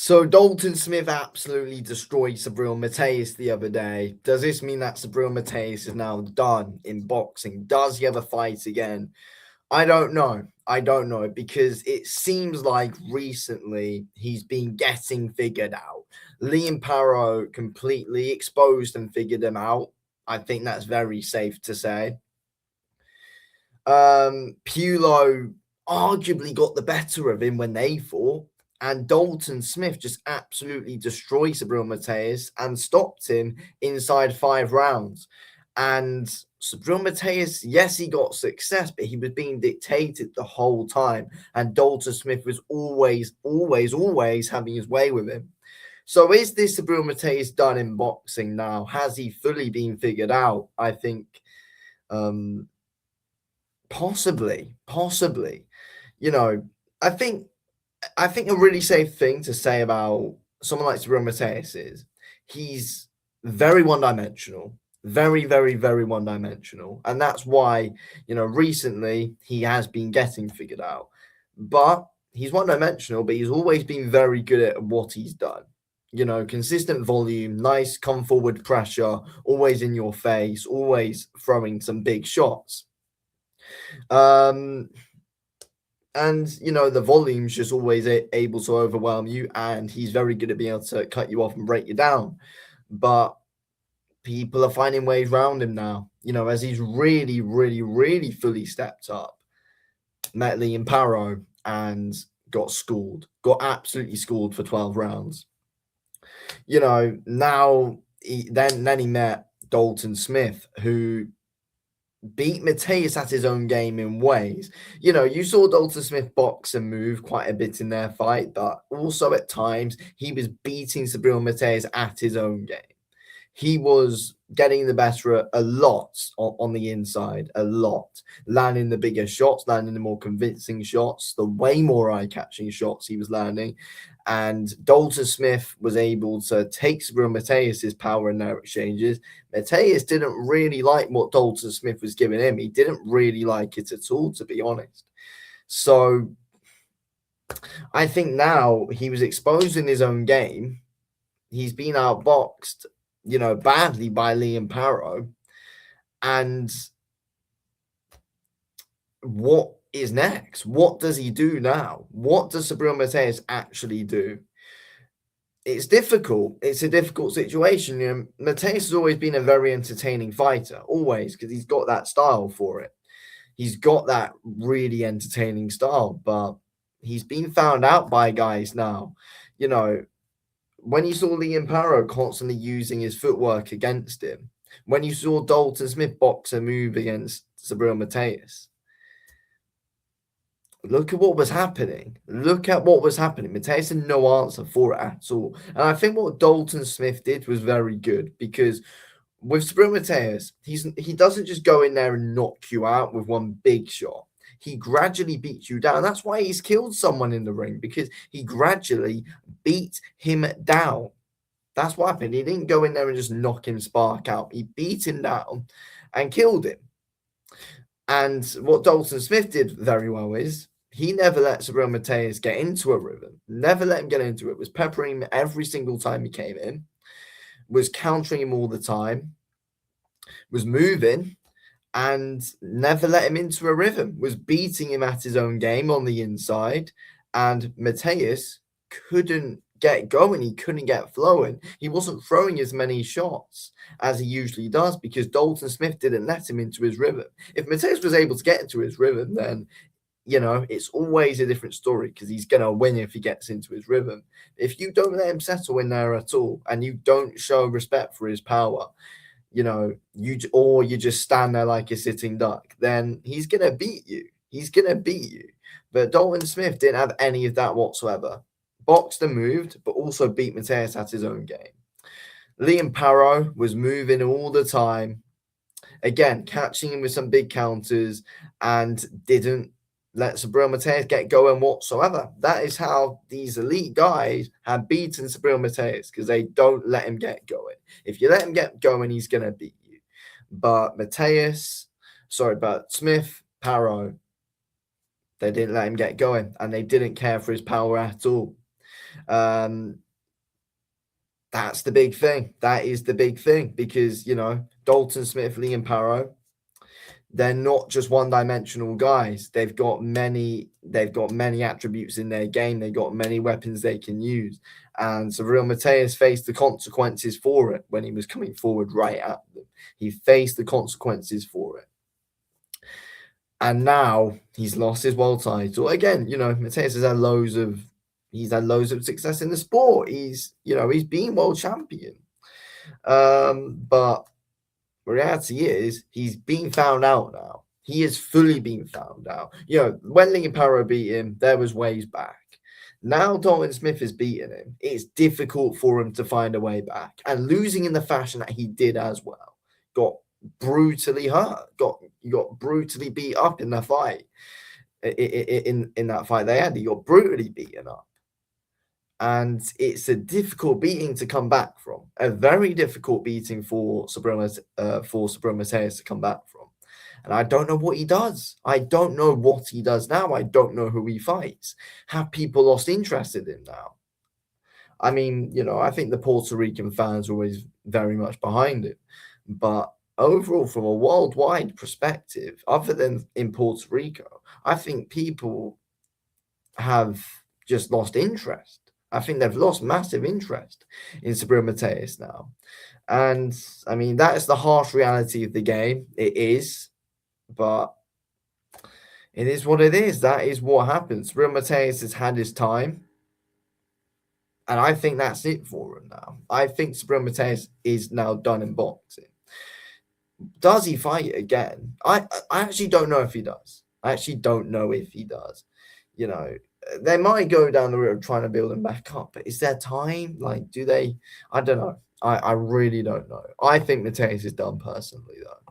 So Dalton Smith absolutely destroyed Subriel Matias the other day. Does this mean that Subriel Matias is now done in boxing? Does he ever fight again? I don't know. I don't know because it seems like recently he's been getting figured out. Liam Paro completely exposed and figured him out. I think that's very safe to say. Pulo arguably got the better of him when they fought, and Dalton Smith just absolutely destroyed Subriel Matias and stopped him inside 5 rounds. And Subriel Matias, yes, he got success, but he was being dictated the whole time. And Dalton Smith was always having his way with him. So is this Subriel Matias done in boxing now? Has he fully been figured out? I think possibly. You know, I think a really safe thing to say about someone like Subriel Matias is he's very one-dimensional, very one-dimensional, and that's why recently he has been getting figured out. But he's one-dimensional, but he's always been very good at what he's done. Consistent volume, nice come forward pressure, always in your face, always throwing some big shots. And the volume's just always able to overwhelm you, and he's very good at being able to cut you off and break you down. But people are finding ways around him now, as he's really fully stepped up. Met Liam Paro and got absolutely schooled for 12 rounds. Now then he met Dalton Smith, who beat Matias at his own game in ways. You saw Dalton Smith box and move quite a bit in their fight, but also at times he was beating Subriel Matias at his own game. He was getting the better a lot on the inside, a lot. Landing the bigger shots, landing the more convincing shots, the way more eye-catching shots he was landing. And Dalton Smith was able to take Subriel Matias' power in their exchanges. Matias didn't really like what Dalton Smith was giving him. He didn't really like it at all, to be honest. So I think now he was exposed in his own game. He's been outboxed, badly by Liam Paro. And what is next? What does he do now? What does Subriel Matias actually do? It's difficult. It's a difficult situation. Matias has always been a very entertaining fighter, always, because he's got that style for it. He's got that really entertaining style, but he's been found out by guys now. When you saw Liam Paro constantly using his footwork against him, when you saw Dalton Smith box a move against Subriel Matias, look at what was happening. Matias had no answer for it at all. And I think what Dalton Smith did was very good, because with Subriel Matias, he doesn't just go in there and knock you out with one big shot. He gradually beats you down. That's why he's killed someone in the ring, because he gradually beat him down. That's what happened. He didn't go in there and just knock him spark out. He beat him down and killed him. And what Dalton Smith did very well is he never let Subriel Matias get into a rhythm. Never let him get into it. Was peppering him every single time he came in. Was countering him all the time. Was moving. And never let him into a rhythm, was beating him at his own game on the inside. And Matias couldn't get going. He couldn't get flowing. He wasn't throwing as many shots as he usually does, because Dalton Smith didn't let him into his rhythm. If Matias was able to get into his rhythm, then it's always a different story, because he's going to win if he gets into his rhythm. If you don't let him settle in there at all, and you don't show respect for his power, you just stand there like a sitting duck, then he's gonna beat you. But Dalton Smith didn't have any of that whatsoever. Boxed and moved, but also beat Matias at his own game. Liam Paro was moving all the time, again catching him with some big counters, and didn't let Subriel Matias get going whatsoever. That is how these elite guys have beaten Subriel Matias, because they don't let him get going. If you let him get going, he's going to beat you. But Smith, Paro, they didn't let him get going, and they didn't care for his power at all. Um, that's the big thing. That is the big thing because Dalton Smith, Lee, and Paro, they're not just one-dimensional guys. They've got many. They've got many attributes in their game. They've got many weapons they can use. And Subriel Matias faced the consequences for it when he was coming forward right at them. He faced the consequences for it. And now he's lost his world title again. Matias has had loads of success in the sport. He's been world champion. But the reality is he's been found out now. He is fully being found out. When Ling and Paro beat him, there was ways back. Now Dalton Smith has beaten him. It's difficult for him to find a way back. And losing in the fashion that he did as well, got brutally hurt, got brutally beat up in the fight. In that fight they had, he got brutally beaten up. And it's a difficult beating to come back from. A very difficult beating for Subriel Matias to come back from. And I don't know what he does. I don't know what he does now. I don't know who he fights. Have people lost interest in him now? I mean, I think the Puerto Rican fans are always very much behind him. But overall, from a worldwide perspective, other than in Puerto Rico, I think people have just lost interest. I think they've lost massive interest in Subriel Matias now. And I mean, that is the harsh reality of the game. It is, but it is what it is. That is what happens. Subriel Matias has had his time. And I think that's it for him now. I think Subriel Matias is now done in boxing. Does he fight again? I actually don't know if he does. I actually don't know if he does. They might go down the route of trying to build him back up, but is there time? Like, do they? I don't know. I really don't know. I think Matias is done personally, though.